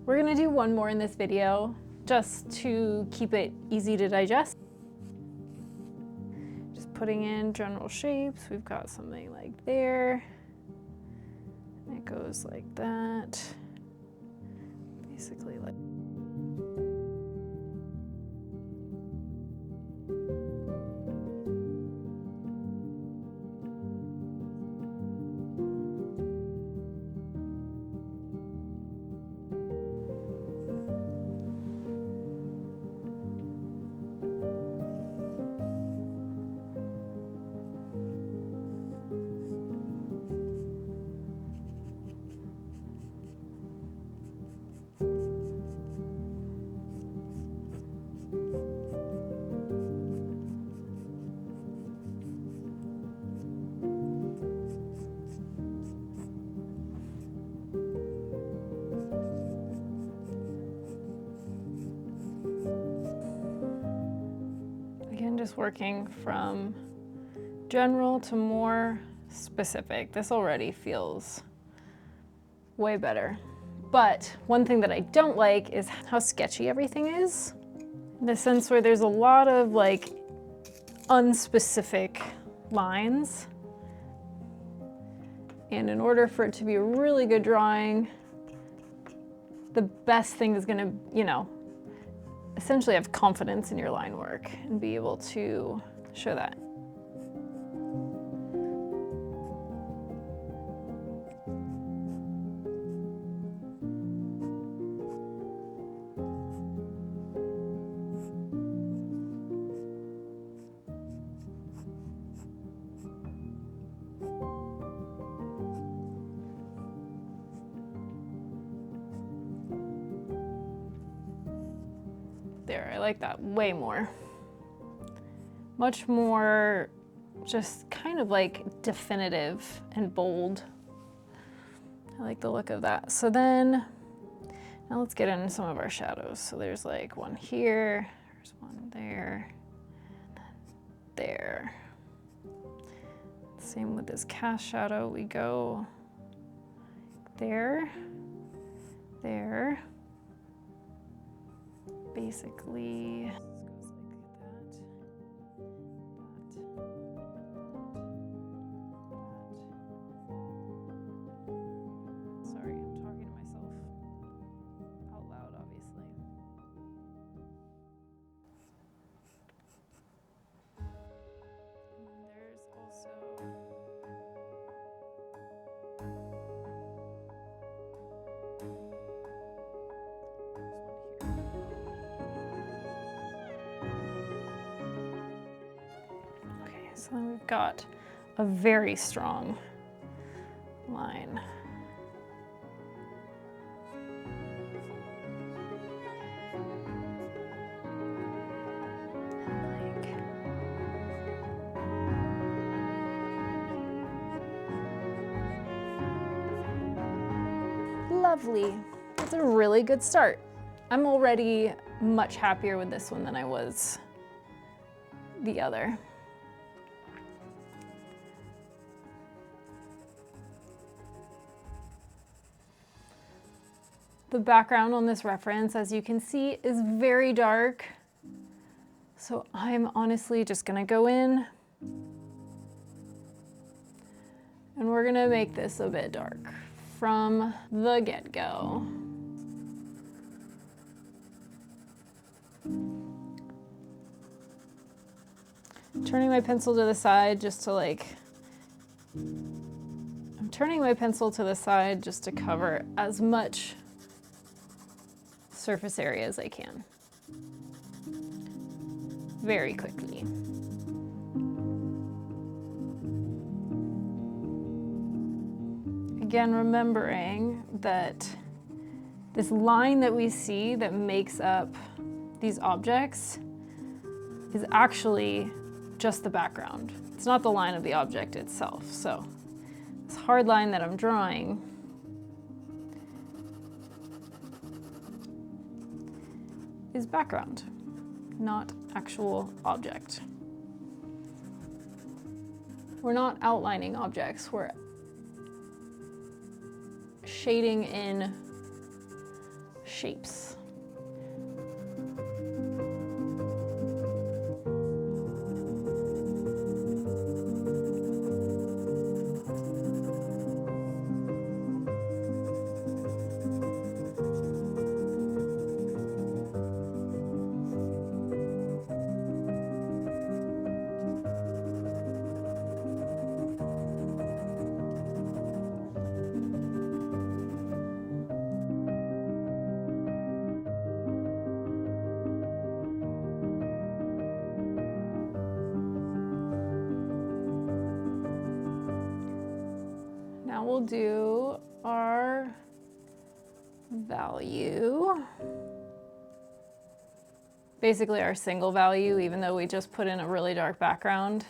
We're gonna do one more in this video just to keep it easy to digest. Just putting in general shapes. We've got something like there. And it goes like that. Basically like. Again, just working from general to more specific. This already feels way better. But one thing that I don't like is how sketchy everything is. In the sense where there's a lot of like unspecific lines. And in order for it to be a really good drawing, the best thing is gonna, essentially have confidence in your line work and be able to show that. There, I like that way more. Much more just kind of like definitive and bold. I like the look of that. So then, now let's get into some of our shadows. So there's like one here, there's one there, and then there. Same with this cast shadow, we go there, there. Basically, this goes like that, Sorry, I'm talking to myself out loud, obviously. And then there's also so then we've got a very strong line. Lovely. That's a really good start. I'm already much happier with this one than I was the other. The background on this reference, as you can see, is very dark. So I'm honestly just gonna go in and we're gonna make this a bit dark from the get-go. Turning my pencil to the side just to I'm turning my pencil to the side just to cover as much surface area as I can. Very quickly. Again, remembering that this line that we see that makes up these objects is actually just the background. It's not the line of the object itself. So this hard line that I'm drawing is background, not actual object. We're not outlining objects, we're shading in shapes. Now we'll do our value. Basically our single value, even though we just put in a really dark background.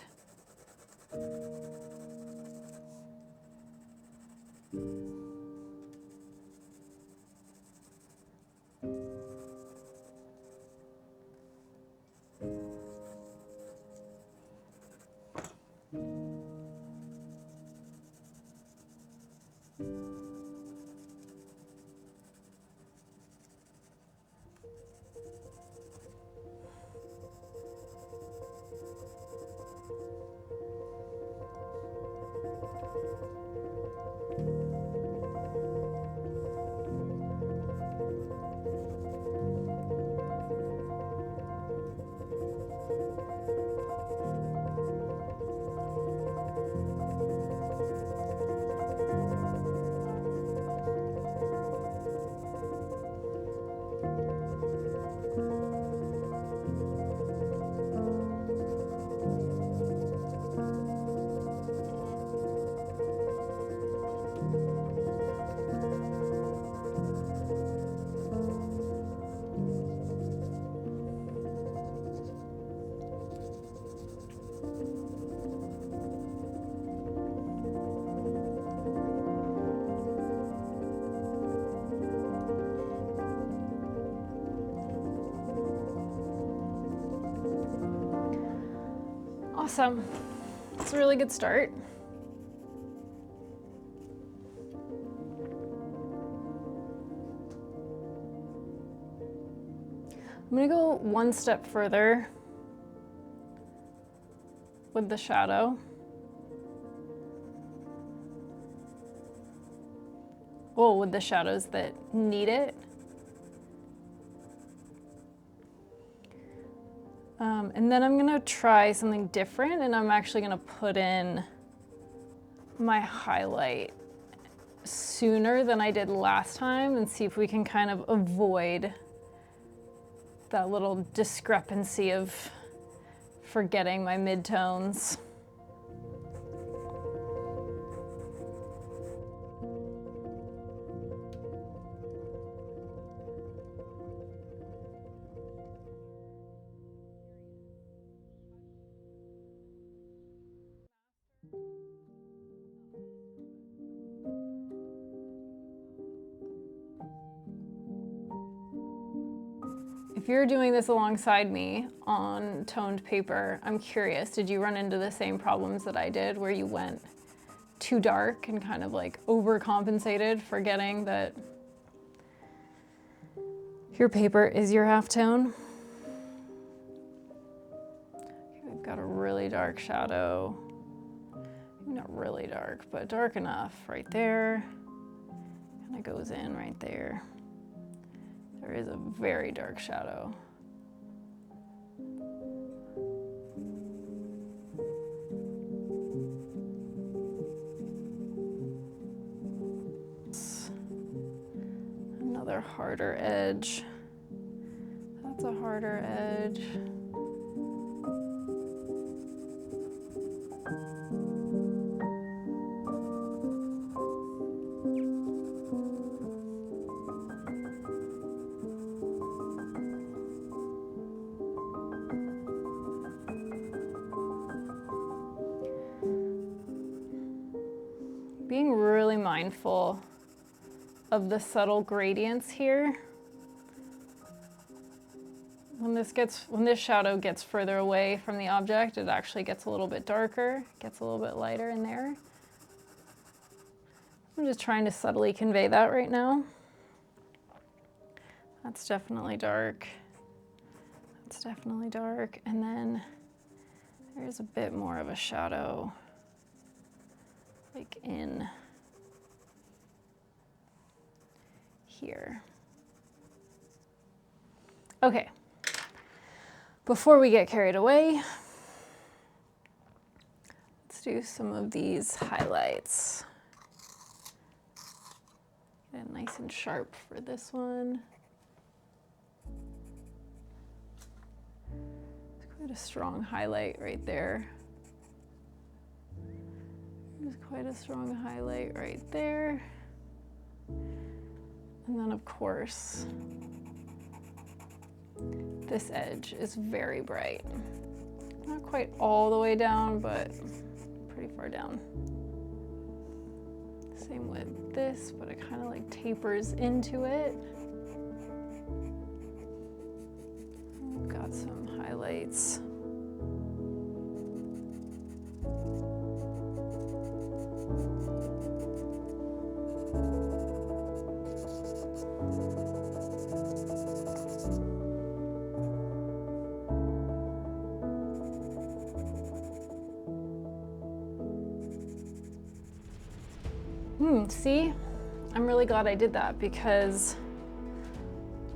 Awesome. It's a really good start. I'm going to go one step further with the shadow. Oh, with the shadows that need it. And then I'm gonna try something different, and I'm actually gonna put in my highlight sooner than I did last time and see if we can kind of avoid that little discrepancy of forgetting my midtones. If you're doing this alongside me on toned paper, I'm curious, did you run into the same problems that I did where you went too dark and kind of like overcompensated, forgetting that your paper is your halftone? We've got a really dark shadow. Not really dark, but dark enough right there. Kind of goes in right there. There is a very dark shadow. Another harder edge. That's a harder edge. Being really mindful of the subtle gradients here. When this shadow gets further away from the object, it actually gets a little bit darker, gets a little bit lighter in there. I'm just trying to subtly convey that right now. That's definitely dark. That's definitely dark. And then there's a bit more of a shadow, like in here. Okay, before we get carried away, let's do some of these highlights. Get it nice and sharp for this one. It's quite a strong highlight right there. There's quite a strong highlight right there. And then of course, this edge is very bright. Not quite all the way down, but pretty far down. Same with this, but it kind of like tapers into it. We've got some highlights. See, I'm really glad I did that because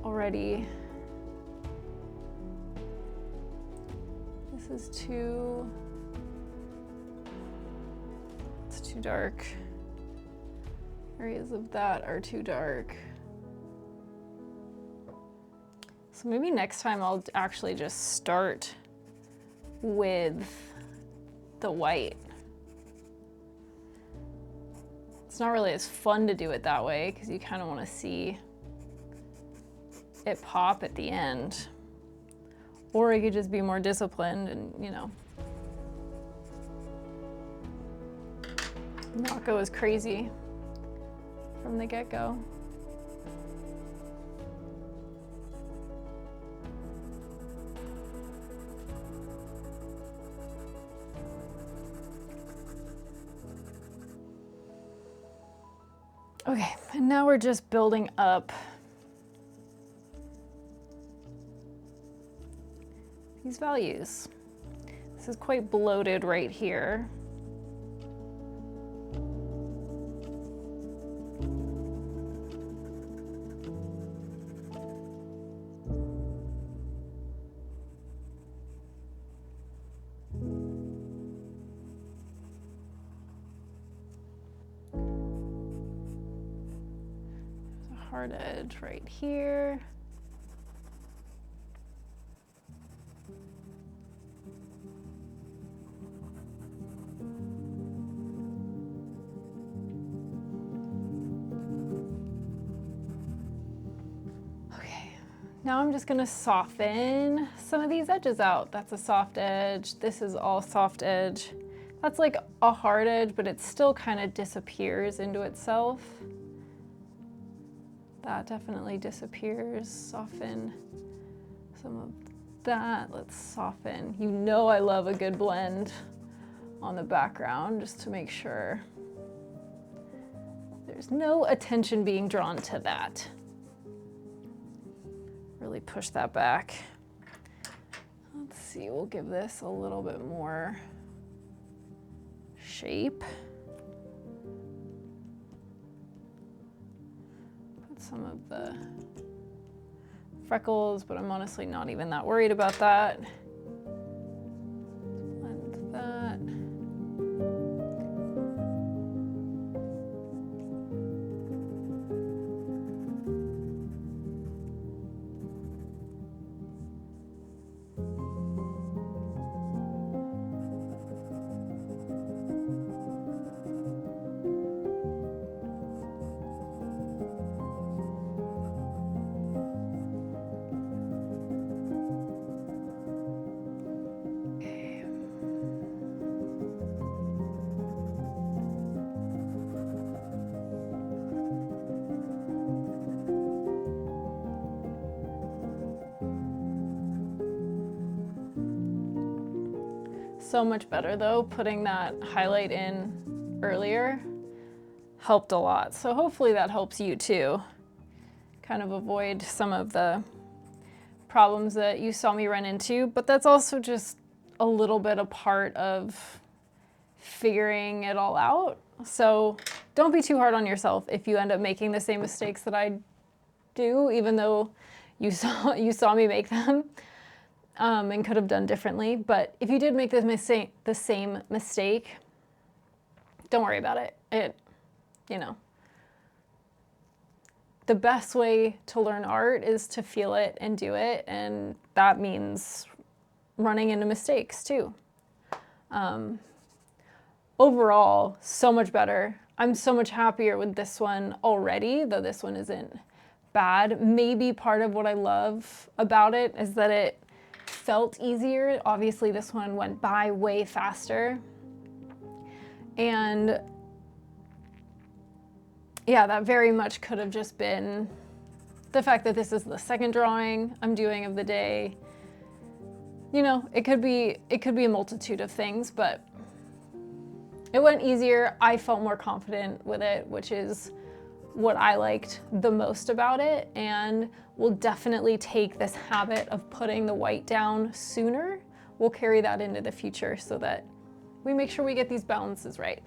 already this is it's too dark. Areas of that are too dark. So maybe next time I'll actually just start with the white. It's not really as fun to do it that way because you kind of want to see it pop at the end. Or you could just be more disciplined and, you know, not go as crazy from the get-go. Okay, and now we're just building up these values. This is quite bloated right here. Hard edge right here. Okay, now I'm just gonna soften some of these edges out. That's a soft edge. This is all soft edge. That's like a hard edge, but it still kind of disappears into itself. That definitely disappears. Soften some of that. Let's soften. You know I love a good blend on the background just to make sure there's no attention being drawn to that. Really push that back. Let's see, we'll give this a little bit more shape. Some of the freckles, but I'm honestly not even that worried about that. Blend that. So much better though, putting that highlight in earlier helped a lot. So hopefully that helps you too. kind of avoid some of the problems that you saw me run into, but that's also just a little bit a part of figuring it all out. So don't be too hard on yourself if you end up making the same mistakes that I do, even though you saw me make them, and could have done differently. But if you did make the same mistake, don't worry about it. You know, the best way to learn art is to feel it and do it, and that means running into mistakes too. Overall, so much better. I'm so much happier with this one already, though this one isn't bad. Maybe part of what I love about it is that it felt easier. Obviously, this one went by way faster. And yeah, that very much could have just been the fact that this is the second drawing I'm doing of the day. You know, it could be a multitude of things, but it went easier. I felt more confident with it, which is what I liked the most about it, and we'll definitely take this habit of putting the white down sooner. We'll carry that into the future so that we make sure we get these balances right.